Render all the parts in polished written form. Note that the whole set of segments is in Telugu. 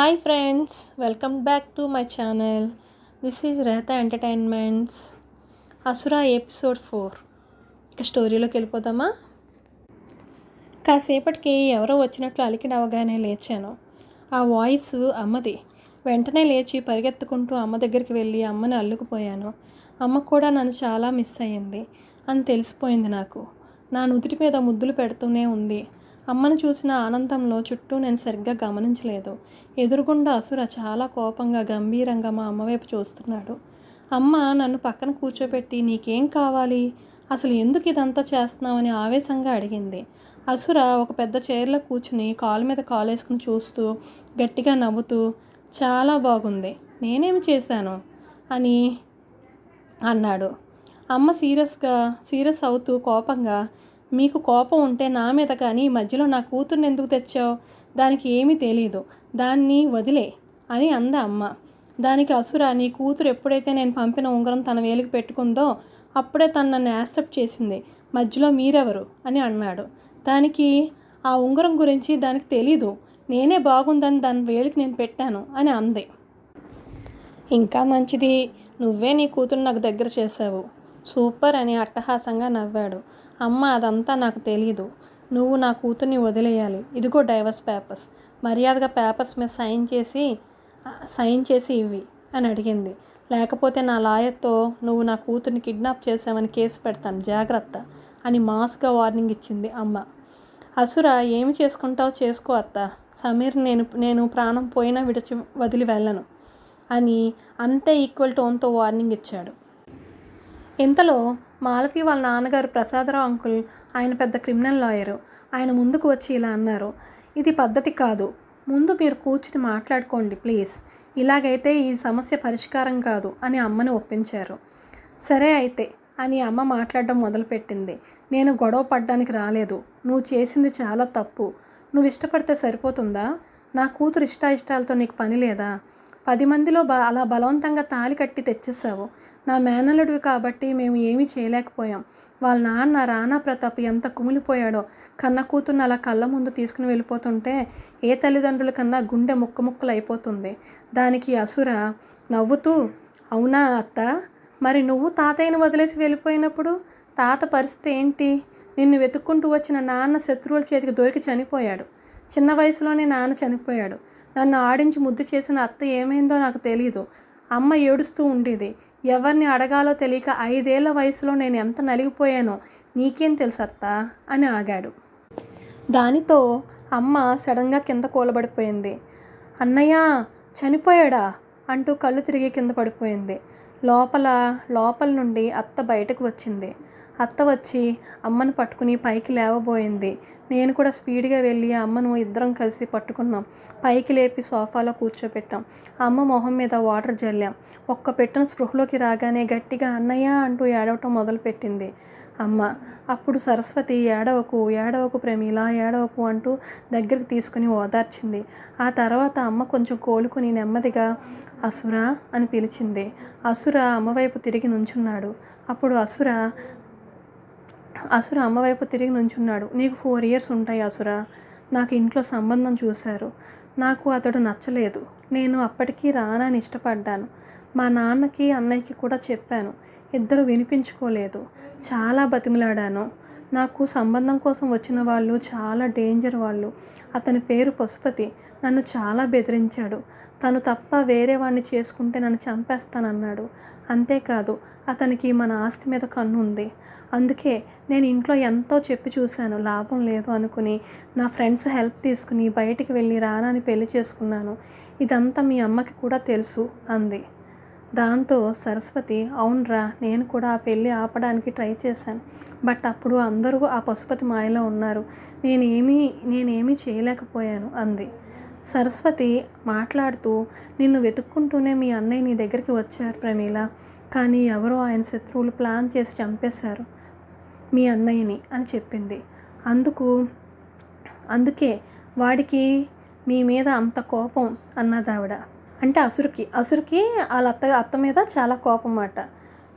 Hi friends, welcome back to my channel. This is Rehta entertainments. Asura episode 4. ఇక స్టోరీలోకి వెళ్ళిపోదామా? కాసేపటికి ఎవరో వచ్చినట్లు అలికిడి అవగానే లేచాను. ఆ వాయిస్ అమ్మది. వెంటనే లేచి పరిగెత్తుకుంటూ అమ్మ దగ్గరికి వెళ్ళి అమ్మని అల్లుకుపోయాను. అమ్మ కూడా నన్ను చాలా మిస్ అయ్యింది అని తెలిసిపోయింది నాకు. నా నుదుటి మీద ముద్దులు పెడుతూనే ఉంది. అమ్మను చూసిన ఆనందంలో చుట్టూ నేను సరిగ్గా గమనించలేదు. ఎదురుగుండా అసుర చాలా కోపంగా గంభీరంగా మా అమ్మ వైపు చూస్తున్నాడు. అమ్మ నన్ను పక్కన కూర్చోబెట్టి నీకేం కావాలి, అసలు ఎందుకు ఇదంతా చేస్తున్నావని ఆవేశంగా అడిగింది. అసుర ఒక పెద్ద చైర్లో కూర్చుని కాలు మీద కాలు వేసుకుని చూస్తూ గట్టిగా నవ్వుతూ చాలా బాగుంది, నేనేమి చేశాను అని అన్నాడు. అమ్మ సీరియస్ అవుతూ కోపంగా, మీకు కోపం ఉంటే నా మీద కానీ మధ్యలో నా కూతుర్ని ఎందుకు తెచ్చావు, దానికి ఏమీ తెలీదు, దాన్ని వదిలే అని అంద అమ్మ. దానికి అసుర, నీ కూతురు ఎప్పుడైతే నేను పంపిన ఉంగరం తన వేలికి పెట్టుకుందో అప్పుడే తను నన్ను యాక్సెప్ట్ చేసింది, మధ్యలో మీరెవరు అని అన్నాడు. దానికి ఆ ఉంగరం గురించి దానికి తెలీదు, నేనే బాగుందని దాని వేలికి నేను పెట్టాను అని అంది. ఇంకా మంచిది, నువ్వే నీ కూతురు నాకు దగ్గర చేసావు, సూపర్ అని అట్టహాసంగా నవ్వాడు. అమ్మ అదంతా నాకు తెలీదు, నువ్వు నా కూతుర్ని వదిలేయాలి, ఇదిగో డైవర్స్ పేపర్స్, మర్యాదగా పేపర్స్ మీద సైన్ చేసి ఇవ్వి అని అడిగింది. లేకపోతే నా లాయర్తో నువ్వు నా కూతుర్ని కిడ్నాప్ చేసావని కేసు పెడతాను, జాగ్రత్త అని మాస్గా వార్నింగ్ ఇచ్చింది అమ్మ. అసుర, ఏమి చేసుకుంటావు చేసుకో అత్త, సమీర్ నేను ప్రాణం పోయినా వదిలి వెళ్ళను అని అంతే ఈక్వల్ టోన్తో వార్నింగ్ ఇచ్చాడు. ఇంతలో మాలతి వాళ్ళ నాన్నగారు ప్రసాదరావు అంకుల్, ఆయన పెద్ద క్రిమినల్ లాయరు, ఆయన ముందుకు వచ్చి ఇలా అన్నారు. ఇది పద్ధతి కాదు, ముందు మీరు కూర్చుని మాట్లాడుకోండి ప్లీజ్, ఇలాగైతే ఈ సమస్య పరిష్కారం కాదు అని అమ్మని ఒప్పించారు. సరే అయితే అని అమ్మ మాట్లాడడం మొదలుపెట్టింది. నేను గొడవ పడ్డానికి రాలేదు, నువ్వు చేసింది చాలా తప్పు, నువ్వు ఇష్టపడితే సరిపోతుందా, నా కూతురు ఇష్టాలతో నీకు పని లేదా, 10 మందిలో అలా బలవంతంగా తాళి కట్టి తెచ్చేసావు, నా మేనల్లుడివి కాబట్టి మేము ఏమీ చేయలేకపోయాం, వాళ్ళ నాన్న రాణా ప్రతాప్ ఎంత కుమిలిపోయాడో, కన్న కూతుర్ని అలా కళ్ళ ముందు తీసుకుని వెళ్ళిపోతుంటే ఏ తల్లిదండ్రుల కన్నా గుండె ముక్కలు అయిపోతుంది. దానికి అసుర నవ్వుతూ, అవునా అత్త, మరి నువ్వు తాతయ్యను వదిలేసి వెళ్ళిపోయినప్పుడు తాత పరిస్థితి ఏంటి, నిన్ను వెతుక్కుంటూ వచ్చిన నాన్న శత్రువుల చేతికి దొరికి చనిపోయాడు, చిన్న వయసులోనే నాన్న చనిపోయాడు, నన్ను ఆడించి ముద్దు చేసిన అత్త ఏమైందో నాకు తెలీదు, అమ్మ ఏడుస్తూ ఉండేది, ఎవరిని అడగాలో తెలియక 5 ఏళ్ల వయసులో నేను ఎంత నలిగిపోయానో నీకేం తెలుసు అత్త అని ఆగాడు. దానితో అమ్మ సడన్గా కింద కూలబడిపోయింది. అన్నయ్య చనిపోయాడా అంటూ కళ్ళు తిరిగి కింద పడిపోయింది. లోపల నుండి అత్త బయటకు వచ్చింది. అత్త వచ్చి అమ్మను పట్టుకుని పైకి లేవబోయింది. నేను కూడా స్పీడ్గా వెళ్ళి అమ్మను ఇద్దరం కలిసి పట్టుకున్నాం, పైకి లేపి సోఫాలో కూర్చోపెట్టాం. అమ్మ మొహం మీద వాటర్ జల్లాం. ఒక్క పెట్టిన స్పృహలోకి రాగానే గట్టిగా అన్నయ్య అంటూ ఏడవటం మొదలుపెట్టింది అమ్మ. అప్పుడు సరస్వతి ఏడవకు ప్రమీల, ఏడవకు అంటూ దగ్గరికి తీసుకుని ఓదార్చింది. ఆ తర్వాత అమ్మ కొంచెం కోలుకుని నెమ్మదిగా అసుర అని పిలిచింది. అసుర అమ్మవైపు తిరిగి నుంచున్నాడు. అప్పుడు అసుర అమ్మవైపు తిరిగి నుంచున్నాడు. నీకు 4 years ఉంటాయి అసుర, నాకు ఇంట్లో సంబంధం చూశారు, నాకు అతడు నచ్చలేదు, నేను అప్పటికీ రానాని ఇష్టపడ్డాను, మా నాన్నకి అన్నయ్యకి కూడా చెప్పాను, ఇద్దరు వినిపించుకోలేదు, చాలా బతిమలాడాను, నాకు సంబంధం కోసం వచ్చిన వాళ్ళు చాలా డేంజర్ వాళ్ళు, అతని పేరు పశుపతి, నన్ను చాలా బెదిరించాడు, తను తప్ప వేరే వాడిని చేసుకుంటే నన్ను చంపేస్తానన్నాడు, అంతేకాదు అతనికి మన ఆస్తి మీద కన్ను ఉంది, అందుకే నేను ఇంట్లో ఎంతో చెప్పి చూశాను, లాభం లేదు అనుకుని నా ఫ్రెండ్స్ హెల్ప్ తీసుకుని బయటికి వెళ్ళి రానాని పెళ్లి చేసుకున్నాను, ఇదంతా మీ అమ్మకి కూడా తెలుసు అంది. దాంతో సరస్వతి, అవునరా, నేను కూడా ఆ పెళ్ళి ఆపడానికి ట్రై చేశాను, బట్ అప్పుడు అందరూ ఆ పశుపతి మాయలో ఉన్నారు, నేనేమీ చేయలేకపోయాను అంది. సరస్వతి మాట్లాడుతూ, నిన్ను వెతుక్కుంటూనే మీ అన్నయ్య నీ దగ్గరికి వచ్చారు ప్రమీల, కానీ ఎవరో ఆయన శత్రువులు ప్లాన్ చేసి చంపేశారు మీ అన్నయ్యని అని చెప్పింది. అందుకే వాడికి మీ మీద అంత కోపం అన్నదావిడ. అంటే అసురుకి వాళ్ళ అత్త మీద చాలా కోపం అన్నమాట.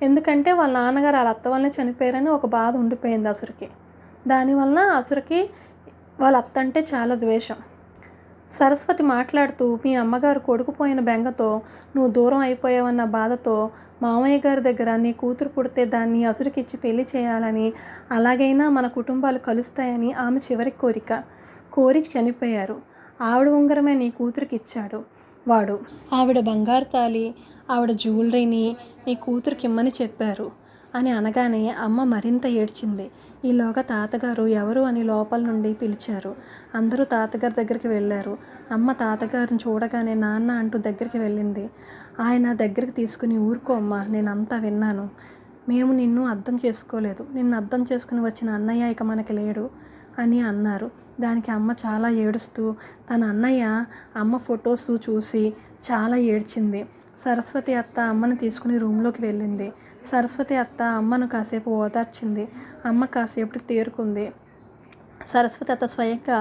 ఎందుకంటే వాళ్ళ నాన్నగారు వాళ్ళ అత్త వల్లనే చనిపోయారని ఒక బాధ ఉండిపోయింది అసురుకి. దానివల్ల అసురుకి వాళ్ళ అత్త అంటే చాలా ద్వేషం. సరస్వతి మాట్లాడుతూ, మీ అమ్మగారు కొడుకుపోయిన బెంగతో నువ్వు దూరం అయిపోయావన్న బాధతో మామయ్య గారి దగ్గర నీ కూతురు పుడితే దాన్ని అసురుకిచ్చి పెళ్లి చేయాలని, అలాగైనా మన కుటుంబాలు కలుస్తాయని ఆమె చివరి కోరి చనిపోయారు. ఆవిడ ఉంగరమే నీ కూతురికి ఇచ్చాడు వాడు. ఆవిడ బంగారు తాళి, ఆవిడ జ్యువెలరీని నీ కూతురికి ఇమ్మని చెప్పారు అని అనగానే అమ్మ మరింత ఏడ్చింది. ఈలోగా తాతగారు ఎవరు అని లోపల నుండి పిలిచారు. అందరూ తాతగారి దగ్గరికి వెళ్ళారు. అమ్మ తాతగారిని చూడగానే నాన్న అంటూ దగ్గరికి వెళ్ళింది. ఆయన దగ్గరికి తీసుకుని, ఊరుకో అమ్మ, నేనంతా విన్నాను. మేము నిన్ను అర్థం చేసుకోలేదు. నిన్ను అర్థం చేసుకుని వచ్చిన అన్నయ్య ఇక మనకి లేడు అని అన్నారు. దానికి అమ్మ చాలా ఏడుస్తూ తన అన్నయ్య అమ్మ ఫొటోస్ చూసి చాలా ఏడ్చింది. సరస్వతి అత్త అమ్మను తీసుకుని రూమ్లోకి వెళ్ళింది. సరస్వతి అత్త అమ్మను కాసేపు ఓదార్చింది. అమ్మ కాసేపటికి తేరుకుంది. సరస్వతి అత్త స్వయంగా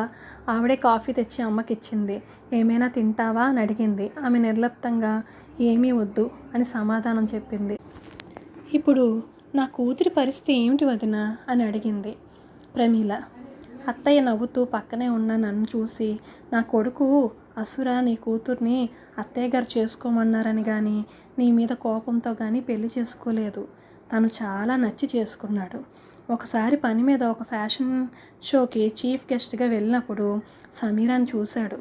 ఆవిడే కాఫీ తెచ్చి అమ్మకిచ్చింది. ఏమైనా తింటావా అని అడిగింది. ఆమె నిర్లిప్తంగా ఏమీ వద్దు అని సమాధానం చెప్పింది. ఇప్పుడు నా కూతురి పరిస్థితి ఏమిటి వదినా అని అడిగింది ప్రమీల. అత్తయ్య నవ్వుతూ పక్కనే ఉన్న నన్ను చూసి, నా కొడుకు అసుర నీ కూతుర్ని అత్తయ్య గారు చేసుకోమన్నారని కానీ, నీ మీద కోపంతో కానీ పెళ్లి చేసుకోలేదు. తను చాలా నచ్చి చేసుకున్నాడు. ఒకసారి పని మీద ఒక ఫ్యాషన్ షోకి చీఫ్ గెస్ట్గా వెళ్ళినప్పుడు సమీరాని చూశాడు.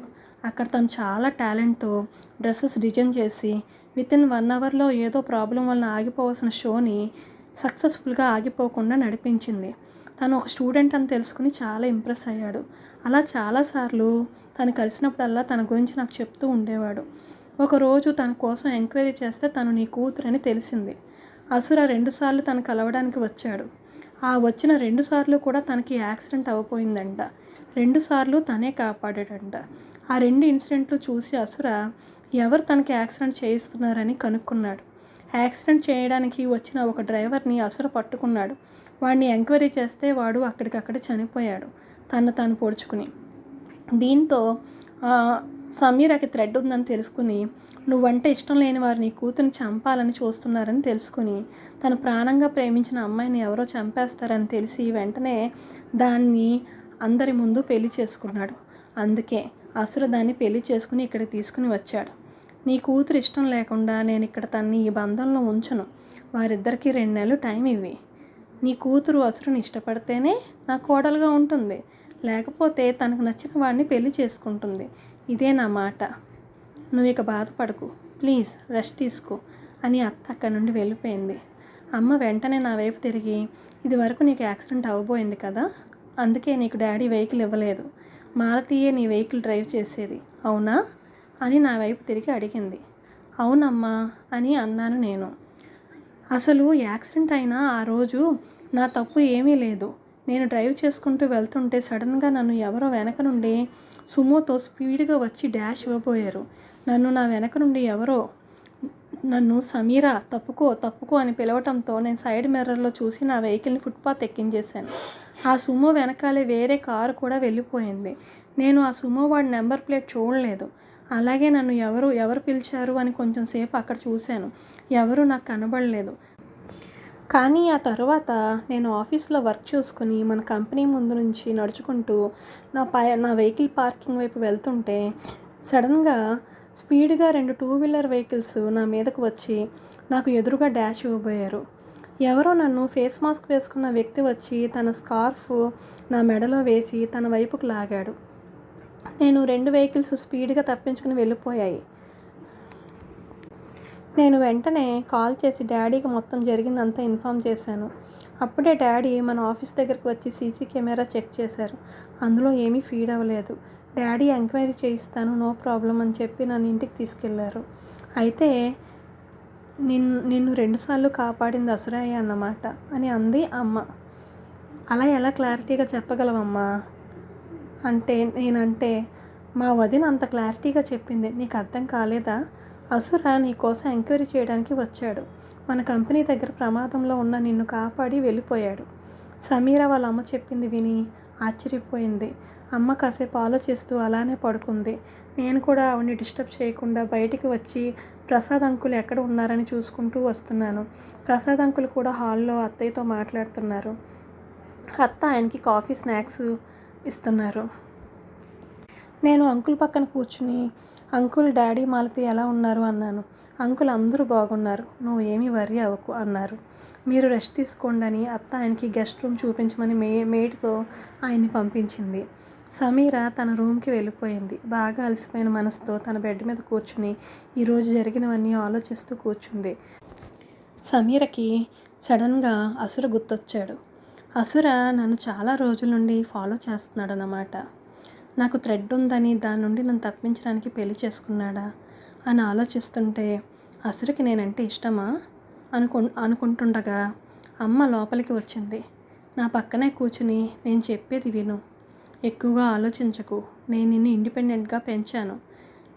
అక్కడ తను చాలా టాలెంట్తో డ్రెస్సెస్ డిజైన్ చేసి వితిన్ 1 అవర్లో ఏదో ప్రాబ్లం వలన ఆగిపోవాల్సిన షోని సక్సెస్ఫుల్గా ఆగిపోకుండా నడిపించింది. తను ఒక స్టూడెంట్ అని తెలుసుకుని చాలా ఇంప్రెస్ అయ్యాడు. అలా చాలాసార్లు తను కలిసినప్పుడల్లా తన గురించి నాకు చెప్తూ ఉండేవాడు. ఒకరోజు తన కోసం ఎంక్వైరీ చేస్తే తను నీ కూతురని తెలిసింది. అసుర 2 సార్లు తను కలవడానికి వచ్చాడు. ఆ వచ్చిన 2 సార్లు కూడా తనకి యాక్సిడెంట్ అయిపోయిందంట. 2 సార్లు తనే కాపాడాడంట. ఆ 2 ఇన్సిడెంట్లు చూసి అసుర ఎవరు తనకి యాక్సిడెంట్ చేయిస్తున్నారని కనుక్కున్నాడు. యాక్సిడెంట్ చేయడానికి వచ్చిన ఒక డ్రైవర్ని అసుర పట్టుకున్నాడు. వాడిని ఎంక్వైరీ చేస్తే వాడు అక్కడికక్కడ చనిపోయాడు, తను పొడుచుకుని. దీంతో సమీరాకి థ్రెడ్ ఉందని తెలుసుకుని, నువ్వంటే ఇష్టం లేని వారు నీ కూతురిని చంపాలని చూస్తున్నారని తెలుసుకుని, తను ప్రాణంగా ప్రేమించిన అమ్మాయిని ఎవరో చంపేస్తారని తెలిసి వెంటనే దాన్ని అందరి ముందు పెళ్లి చేసుకున్నాడు. అందుకే అసుర దాన్ని పెళ్లి చేసుకుని ఇక్కడికి తీసుకుని వచ్చాడు. నీ కూతురు ఇష్టం లేకుండా నేను ఇక్కడ తన్ని ఈ బంధంలో ఉంచను. వారిద్దరికీ 2 నెలలు టైం ఇవ్వి. నీ కూతురు అసురుని ఇష్టపడితేనే నా కోడలుగా ఉంటుంది, లేకపోతే తనకు నచ్చిన వాడిని పెళ్లి చేసుకుంటుంది. ఇదే నా మాట. నువ్వు ఇక బాధపడకు, ప్లీజ్ రెస్ట్ తీసుకో అని అత్త అక్కడి నుండి వెళ్ళిపోయింది. అమ్మ వెంటనే నా వైపు తిరిగి, ఇది వరకు నీకు యాక్సిడెంట్ అవ్వబోయింది కదా, అందుకే నీకు డాడీ వెహికల్ ఇవ్వలేదు. మాలతీయే నీ వెహికల్ డ్రైవ్ చేసేది, అవునా అని నా వైపు తిరిగి అడిగింది. అవునమ్మా అని అన్నాను నేను. అసలు యాక్సిడెంట్ అయినా ఆ రోజు నా తప్పు ఏమీ లేదు. నేను డ్రైవ్ చేసుకుంటూ వెళ్తుంటే సడన్గా నన్ను ఎవరో వెనక నుండి సుమోతో స్పీడ్గా వచ్చి డాష్ ఇవ్వబోయారు. నా వెనక నుండి ఎవరో నన్ను సమీరా తప్పుకో అని పిలవటంతో నేను సైడ్ మిర్రర్లో చూసి నా వెహికల్ని ఫుట్పాత్ ఎక్కించేశాను. ఆ సుమో వెనకాలే వేరే కారు కూడా వెళ్ళిపోయింది. నేను ఆ సుమో వాడి నెంబర్ ప్లేట్ చూడలేదు. అలాగే నన్ను ఎవరు పిలిచారు అని కొంచెం సేపు అక్కడ చూశాను. ఎవరు నాకు కనబడలేదు. కానీ ఆ తర్వాత నేను ఆఫీస్లో వర్క్ చూసుకుని మన కంపెనీ ముందు నుంచి నడుచుకుంటూ నా వెహికల్ పార్కింగ్ వైపు వెళ్తుంటే సడన్గా స్పీడ్గా 2 2 వీలర్ వెహికల్స్ నా మీదకు వచ్చి నాకు ఎదురుగా డాష్ ఇవ్వబోయారు. ఎవరో నన్ను ఫేస్ మాస్క్ వేసుకున్న వ్యక్తి వచ్చి తన స్కార్ఫ్ నా మెడలో వేసి తన వైపుకు లాగాడు. నేను 2 వెహికల్స్ స్పీడ్గా తప్పించుకుని వెళ్ళిపోయాయి. నేను వెంటనే కాల్ చేసి డాడీకి మొత్తం జరిగిందంతా ఇన్ఫామ్ చేశాను. అప్పుడే డాడీ మన ఆఫీస్ దగ్గరికి వచ్చి సీసీ కెమెరా చెక్ చేశారు. అందులో ఏమీ ఫీడ్ అవ్వలేదు. డాడీ ఎంక్వైరీ చేయిస్తాను, నో ప్రాబ్లం అని చెప్పి నన్ను ఇంటికి తీసుకెళ్లారు. అయితే నిన్ను 2 సార్లు కాపాడింది అసురయ్య అన్నమాట అని అంది అమ్మ. అలా ఎలా క్లారిటీగా చెప్పగలవమ్మా నేనంటే మా వదిన అంత క్లారిటీగా చెప్పింది, నీకు అర్థం కాలేదా? అసుర నీ కోసం ఎంక్వైరీ చేయడానికి వచ్చాడు. మన కంపెనీ దగ్గర ప్రమాదంలో ఉన్న నిన్ను కాపాడి వెళ్ళిపోయాడు. సమీరా వాళ్ళ అమ్మ చెప్పింది విని ఆశ్చర్యపోయింది. అమ్మ కాసేపు ఆలోచిస్తూ అలానే పడుకుంది. నేను కూడా ఆవిడ్ని డిస్టర్బ్ చేయకుండా బయటికి వచ్చి ప్రసాద్ అంకుల్ ఎక్కడ ఉన్నారని చూసుకుంటూ వస్తున్నాను. ప్రసాద్ అంకుల్ కూడా హాల్లో అత్తయ్యతో మాట్లాడుతున్నారు. అత్త ఆయనకి కాఫీ స్నాక్స్ ఇస్తున్నారు. నేను అంకుల్ పక్కన కూర్చుని, అంకుల్, డాడీ, మాలతి ఎలా ఉన్నారు అన్నాను. అంకుల్ అందరూ బాగున్నారు, నువ్వు ఏమీ వర్రీ అవ్వకు అన్నారు. మీరు రెస్ట్ తీసుకోండి అని అత్త ఆయనకి గెస్ట్ రూమ్ చూపించమని మేడ్తో ఆయన్ని పంపించింది. సమీర తన రూమ్కి వెళ్ళిపోయింది. బాగా అలసిపోయిన మనసుతో తన బెడ్ మీద కూర్చుని ఈరోజు జరిగినవన్నీ ఆలోచిస్తూ కూర్చుంది. సమీరకి సడన్గా అసుర గుర్తొచ్చాడు. అసుర నన్ను చాలా రోజుల నుండి ఫాలో చేస్తున్నాడు అన్నమాట. నాకు థ్రెడ్ ఉందని దాని నుండి నన్ను తప్పించడానికి పెళ్లి చేసుకున్నాడా అని ఆలోచిస్తుంటే అసురకి నేనంటే ఇష్టమా అనుకుంటుండగా అమ్మ లోపలికి వచ్చింది. నా పక్కనే కూర్చుని, నేను చెప్పేది విను, ఎక్కువగా ఆలోచించకు, నేను నిన్ను ఇండిపెండెంట్గా పెంచాను,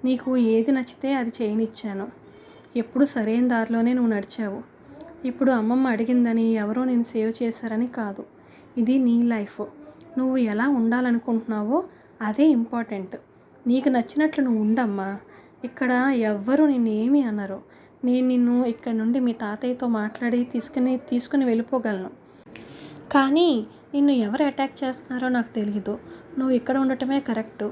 నీకు ఏది నచ్చితే అది చేయనిచ్చాను, ఎప్పుడు సరైన దారిలోనే నువ్వు నడిచావు. ఇప్పుడు అమ్మమ్మ అడిగిందని ఎవరో నేను సేవ్ చేశారని కాదు, ఇది నీ లైఫ్, నువ్వు ఎలా ఉండాలనుకుంటున్నావో అదే ఇంపార్టెంట్. నీకు నచ్చినట్లు నువ్వు ఉండమ్మా, ఇక్కడ ఎవ్వరూ నిన్ను ఏమీ అనరు. నేను నిన్ను ఇక్కడ నుండి మీ తాతయ్యతో మాట్లాడి తీసుకుని వెళ్ళిపోగలను, కానీ నిన్ను ఎవరు అటాక్ చేస్తున్నారో నాకు తెలియదు. నువ్వు ఇక్కడ ఉండటమే కరెక్టు.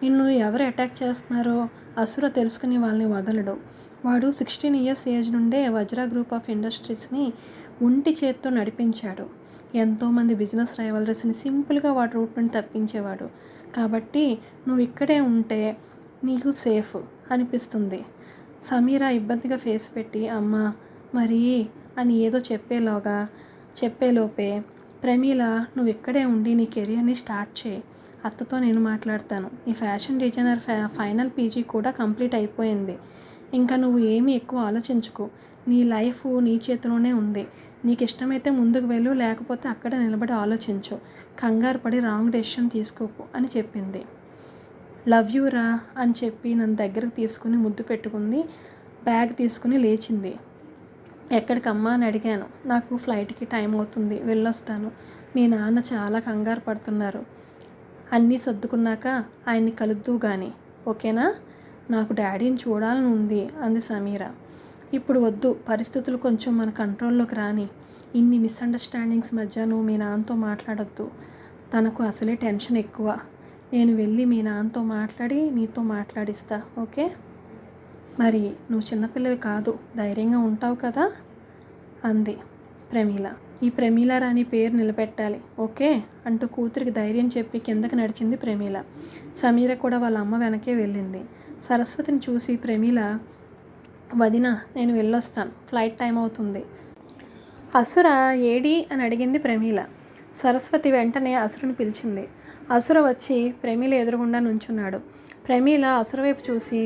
నిన్ను ఎవరు అటాక్ చేస్తున్నారో అసుర తెలుసుకుని వాళ్ళని వదలడు. వాడు 16 years ఏజ్ నుండే వజ్రా గ్రూప్ ఆఫ్ ఇండస్ట్రీస్ని ఒంటి చేత్తో నడిపించాడు. ఎంతోమంది బిజినెస్ రైవలరీస్ని సింపుల్గా వాడి రూట్ నుండి తప్పించేవాడు. కాబట్టి నువ్వు ఇక్కడే ఉంటే నీకు సేఫ్ అనిపిస్తుంది. సమీర ఇబ్బందిగా ఫేస్ పెట్టి, అమ్మా మరి అని ఏదో చెప్పేలోపే ప్రమీల, నువ్వు ఇక్కడే ఉండి నీ కెరియర్ని స్టార్ట్ చేయి, అత్తతో నేను మాట్లాడతాను. నీ ఫ్యాషన్ డిజైనర్ ఫైనల్ పీజీ కూడా కంప్లీట్ అయిపోయింది. ఇంకా నువ్వు ఏమీ ఎక్కువ ఆలోచించుకో, నీ లైఫ్ నీ చేతిలోనే ఉంది. నీకు ఇష్టమైతే ముందుకు వెళ్ళు, లేకపోతే అక్కడ నిలబడి ఆలోచించు, కంగారు పడి రాంగ్ డెసిషన్ తీసుకోకు అని చెప్పింది. లవ్ యూ రా అని చెప్పి నన్ను దగ్గరకు తీసుకుని ముద్దు పెట్టుకుంది. బ్యాగ్ తీసుకుని లేచింది. ఎక్కడికమ్మా అని అడిగాను. నాకు ఫ్లైట్కి టైం అవుతుంది, వెళ్ళొస్తాను, మీ నాన్న చాలా కంగారు పడుతున్నారు, అన్నీ సర్దుకున్నాక ఆయన్ని కలుద్దు కానీ, ఓకేనా? నాకు డాడీని చూడాలని ఉంది అంది సమీర. ఇప్పుడు వద్దు, పరిస్థితులు కొంచెం మన కంట్రోల్లోకి రాని, ఇన్ని మిస్అండర్స్టాండింగ్స్ మధ్య నువ్వు మీ నాన్నతో మాట్లాడొద్దు, తనకు అసలే టెన్షన్ ఎక్కువ. నేను వెళ్ళి మీ నాన్నతో మాట్లాడి నీతో మాట్లాడిస్తా, ఓకే? మరి నువ్వు చిన్నపిల్లవి కాదు, ధైర్యంగా ఉంటావు కదా అంది ప్రమీల. ఈ ప్రమీల రాణి పేరు నిలబెట్టాలి, ఓకే అంటూ కూతురికి ధైర్యం చెప్పి కిందకి నడిచింది ప్రమీల. సమీర కూడా వాళ్ళ అమ్మ వెనకే వెళ్ళింది. సరస్వతిని చూసి ప్రమీల, వదిన నేను వెళ్ళొస్తాను, ఫ్లైట్ టైం అవుతుంది. అసుర ఏడి అని అడిగింది ప్రమీల. సరస్వతి వెంటనే అసురుని పిలిచింది. అసుర వచ్చి ప్రమీల ఎదురుగుండా నుంచున్నాడు. ప్రమీల అసుర వైపు చూసి,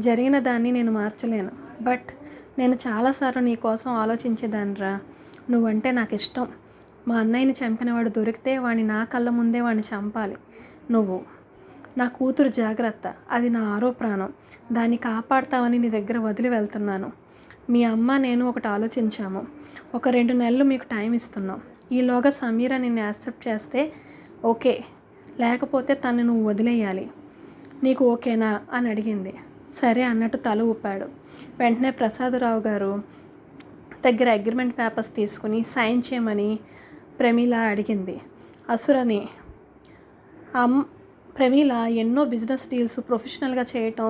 జరిగిన దాన్ని నేను మార్చలేను, బట్ నేను చాలాసార్లు నీ కోసం ఆలోచించేదాన్నిరా, నువ్వంటే నాకు ఇష్టం. మా అన్నయ్యని చంపినవాడు దొరికితే వాడిని నా కళ్ళ ముందే వాడిని చంపాలి. నువ్వు నా కూతురు జాగ్రత్త, అది నా ఆరో ప్రాణం, దాన్ని కాపాడుతావని నీ దగ్గర వదిలి వెళ్తున్నాను. మీ అమ్మ నేను ఒకటి ఆలోచించాము, ఒక 2 నెలలు మీకు టైం ఇస్తున్నాం. ఈలోగా సమీర నిన్ను యాక్సెప్ట్ చేస్తే ఓకే, లేకపోతే తను నువ్వు వదిలేయాలి. నీకు ఓకేనా అని అడిగింది. సరే అన్నట్టు తల ఊపాడు. వెంటనే ప్రసాదరావు గారు దగ్గర అగ్రిమెంట్ పేపర్స్ తీసుకుని సైన్ చేయమని ప్రమీల అడిగింది. అసురని ప్రమీల ఎన్నో బిజినెస్ డీల్స్ ప్రొఫెషనల్గా చేయటం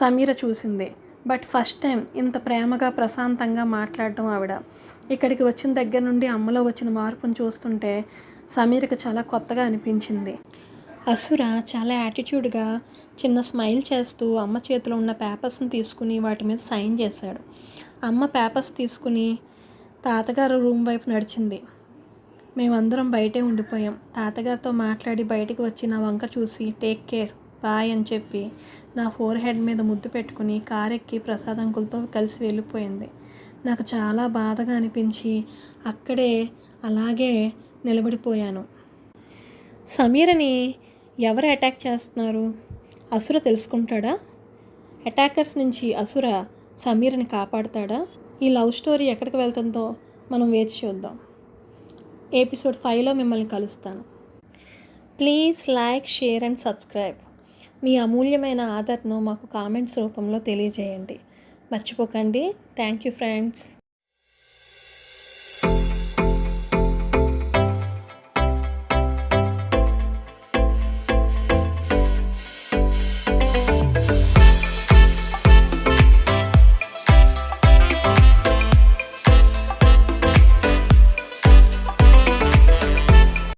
సమీర చూసింది. బట్ ఫస్ట్ టైం ఇంత ప్రేమగా ప్రశాంతంగా మాట్లాడటం ఆవిడ. ఇక్కడికి వచ్చిన దగ్గర నుండి అమ్మలో వచ్చిన మార్పును చూస్తుంటే సమీరకు చాలా కొత్తగా అనిపించింది. అసుర చాలా యాటిట్యూడ్గా చిన్న స్మైల్ చేస్తూ అమ్మ చేతిలో ఉన్న పేపర్స్ని తీసుకుని వాటి మీద సైన్ చేశాడు. అమ్మ పేపర్స్ తీసుకుని తాతగారు రూమ్ వైపు నడిచింది. మేమందరం బయటే ఉండిపోయాం. తాతగారితో మాట్లాడి బయటికి వచ్చి నా వంక చూసి టేక్ కేర్, బాయ్ అని చెప్పి నా ఫోర్హెడ్ మీద ముద్దు పెట్టుకుని కారెక్కి ప్రసాద్ అంకుల్తో కలిసి వెళ్ళిపోయింది. నాకు చాలా బాధగా అనిపించి అక్కడే అలాగే నిలబడిపోయాను. సమీరని ఎవరు అటాక్ చేస్తున్నారు? అసుర తెలుసుకుంటాడా? అటాకర్స్ నుంచి అసుర సమీరని కాపాడుతాడా? ఈ లవ్ స్టోరీ ఎక్కడికి వెళ్తుందో మనం వేచి చూద్దాం. ఎపిసోడ్ 5లో మిమ్మల్ని కలుస్తాను. Please like, share and subscribe. మీ అమూల్యమైన ఆదరణను మాకు కామెంట్స్ రూపంలో తెలియజేయండి. మర్చిపోకండి. Thank you friends.